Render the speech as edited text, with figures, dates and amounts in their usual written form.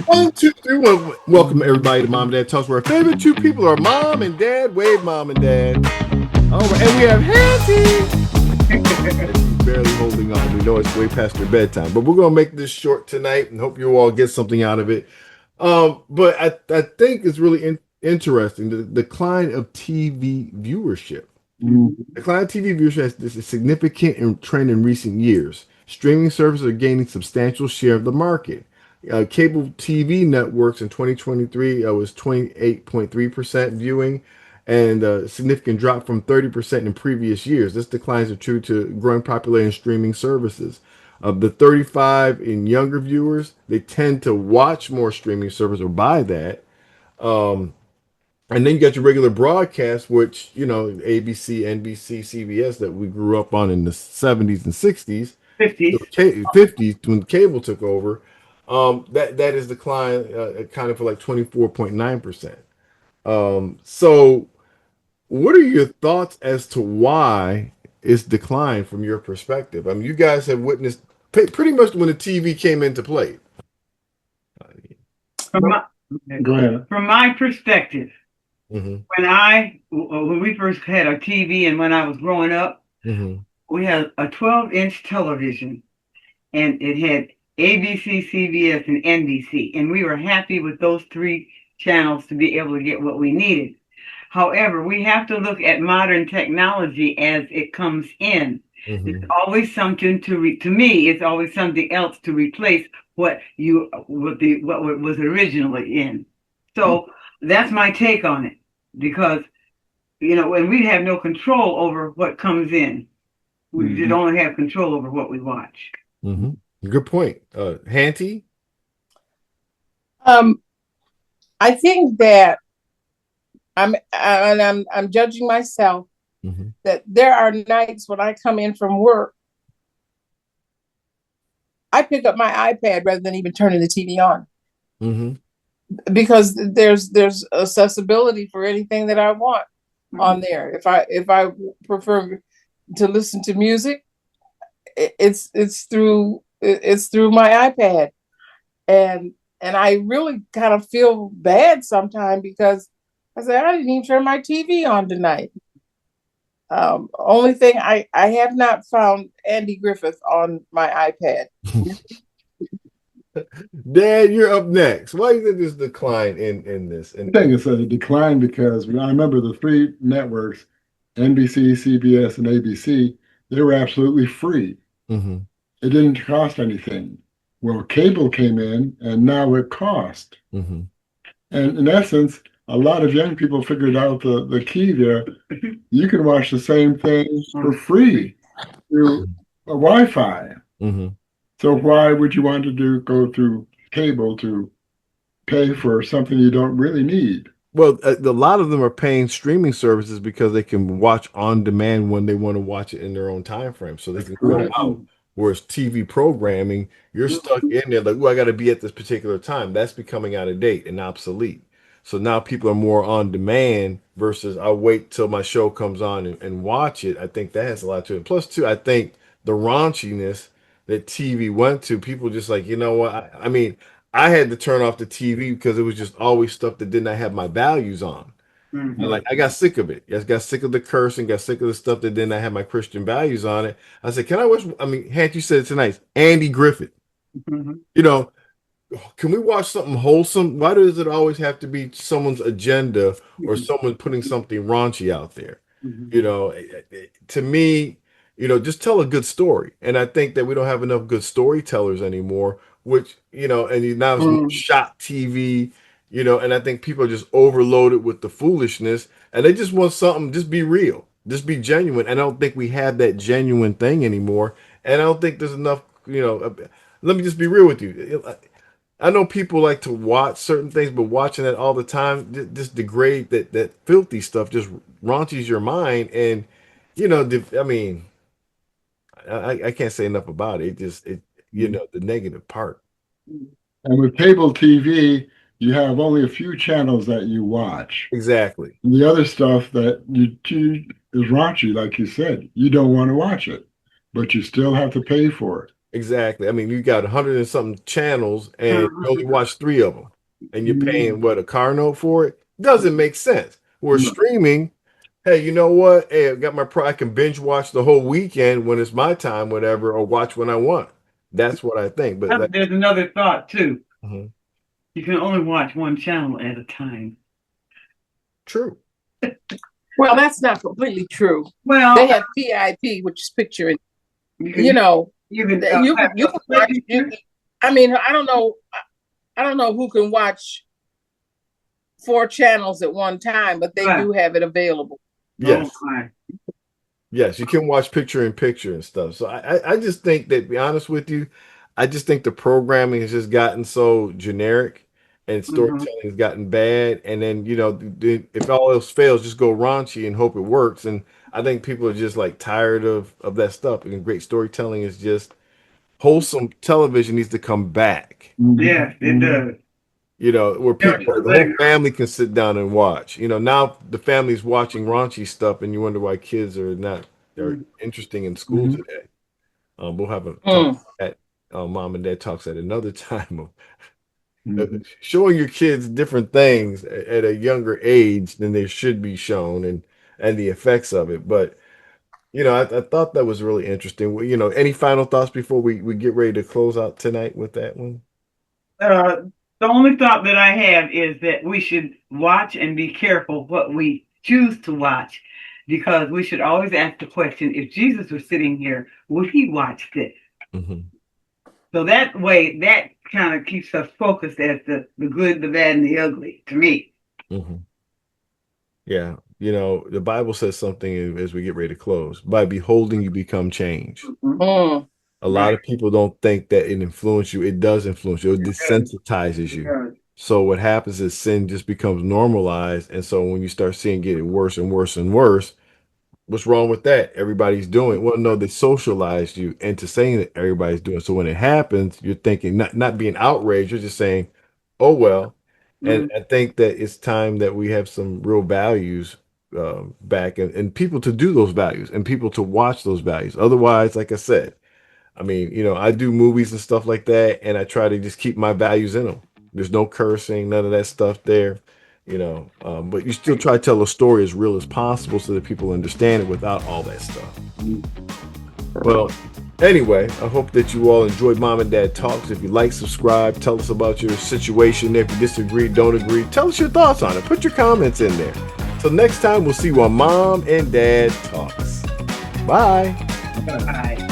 One, two, three, one. Welcome everybody to Mom and Dad Talks, where our favorite two people are Mom and Dad. Wave, Mom and Dad. All right, and we have Hantie. She's barely holding on. We know it's way past her bedtime, but we're gonna make this short tonight, and hope you all get something out of it. But I think it's really interesting the decline of TV viewership. The cloud TV viewership has this significant trend in recent years. Streaming services are gaining substantial share of the market. Cable TV networks in 2023 was 28.3% viewing, and a significant drop from 30% in previous years. This decline is due to growing popularity in streaming services. Of the 35 and younger viewers, they tend to watch more streaming service or buy that. Um, and then you got your regular broadcast, which, ABC, NBC, CBS that we grew up on in the 70s and 60s, 50s. 50s when cable took over. That is declined kind of for like 24.9%. So what are your thoughts as to why it's declined from your perspective? I mean, you guys have witnessed pretty much when the TV came into play. From my, Go ahead. from my perspective, Mm-hmm. when we first had our TV and when I was growing up, Mm-hmm. we had a 12-inch television, and it had ABC, CBS, and NBC, and we were happy with those three channels to be able to get what we needed. However, we have to look at modern technology as it comes in. Mm-hmm. It's always something to me. It's always something else to replace what was originally in. So that's my take on it, because and we have no control over what comes in. We just only have control over what we watch. Mm-hmm. Good point, Hantie. I think that I'm judging myself. Mm-hmm. That there are nights when I come in from work, I pick up my iPad rather than even turning the TV on. Mm-hmm. Because there's accessibility for anything that I want on there. If I prefer to listen to music, it's through my iPad, and I really kind of feel bad sometimes because I say I didn't even turn my TV on tonight. Only thing I have not found Andy Griffith on my iPad. Dad, you're up next. Why do you think there's a decline in this? I think it's a decline because I remember the three networks, NBC, CBS, and ABC, they were absolutely free. Mm-hmm. It didn't cost anything. Well, cable came in, and now it costs. Mm-hmm. And in essence, a lot of young people figured out the key there. You can watch the same thing for free through a Wi-Fi. Mm-hmm. So why would you want to go through cable to pay for something you don't really need? Well, a lot of them are paying streaming services because they can watch on demand when they want to watch it in their own time frame, so they can go out. Whereas TV programming, you're stuck in there like, oh, I got to be at this particular time. That's becoming out of date and obsolete. So now people are more on demand versus I'll wait till my show comes on and watch it. I think that has a lot to it. Plus, too, I think the raunchiness that TV went to, people just like, you know what? I mean, I had to turn off the TV because it was just always stuff that did not have my values on. Mm-hmm. And like I got sick of it. I got sick of the cursing, got sick of the stuff that did not have my Christian values on it. I said, can I watch? I mean, Hank, you said it tonight, Andy Griffith. Mm-hmm. Can we watch something wholesome? Why does it always have to be someone's agenda or someone putting something raunchy out there? Mm-hmm. To me, just tell a good story. And I think that we don't have enough good storytellers anymore, which, and now it's more shot TV, and I think people are just overloaded with the foolishness and they just want something, just be real, just be genuine. And I don't think we have that genuine thing anymore. And I don't think there's enough, let me just be real with you. I know people like to watch certain things, but watching it all the time just degrade that filthy stuff, just raunches your mind. And, I mean, I can't say enough about it. The negative part. And with cable TV, you have only a few channels that you watch. Exactly. And the other stuff that you is raunchy, like you said, you don't want to watch it, but you still have to pay for it. Exactly. I mean, you got 100 and something channels and you only watch 3 of them. And you're paying what, a car note for it? Doesn't make sense. We're streaming. Hey, you know what? Hey, I got my I can binge watch the whole weekend when it's my time, whatever, or watch when I want. That's what I think. But like, There's another thought too. mhm. You can only watch one channel at a time. True. Well, that's not completely true. Well, They have PIP, which is picture in. you can, You know, you can, you can watch. I mean, I don't know. I don't know who can watch 4 channels at one time, but they do have it available. Yes. Oh, Yes, you can watch picture in picture and stuff. So I just think that, to be honest with you, I just think the programming has just gotten so generic and storytelling has gotten bad. And then, if all else fails, just go raunchy and hope it works. And I think people are just like tired of that stuff. And great storytelling is just wholesome television needs to come back. Yes, it does. Where people, the whole family can sit down and watch. Now the family's watching raunchy stuff, and you wonder why kids are not they're interesting in school today. We'll have a talk at mom and dad talks at another time of showing your kids different things at a younger age than they should be shown, and the effects of it. But I thought that was really interesting. Well, any final thoughts before we get ready to close out tonight with that one? The only thought that I have is that we should watch and be careful what we choose to watch, because we should always ask the question, if Jesus was sitting here, would he watch this? Mm-hmm. So that way, that kind of keeps us focused as the good, the bad, and the ugly, to me. Mm-hmm. Yeah. The Bible says something as we get ready to close. By beholding, you become changed. A lot of people don't think that it influences you. It does influence you. It desensitizes you. So what happens is sin just becomes normalized. And so when you start seeing it getting worse and worse and worse, what's wrong with that? Everybody's doing it. Well, no, they socialized you into saying that everybody's doing it. So when it happens, you're thinking, not being outraged, you're just saying, oh, well. And I think that it's time that we have some real values back, and people to do those values and people to watch those values. Otherwise, like I said, I mean, I do movies and stuff like that, and I try to just keep my values in them. There's no cursing, none of that stuff there, but you still try to tell a story as real as possible so that people understand it without all that stuff. Well, anyway, I hope that you all enjoyed Mom and Dad Talks. If you like, subscribe, tell us about your situation. If you disagree, don't agree, tell us your thoughts on it. Put your comments in there. Till next time, we'll see you on Mom and Dad Talks. Bye. Bye.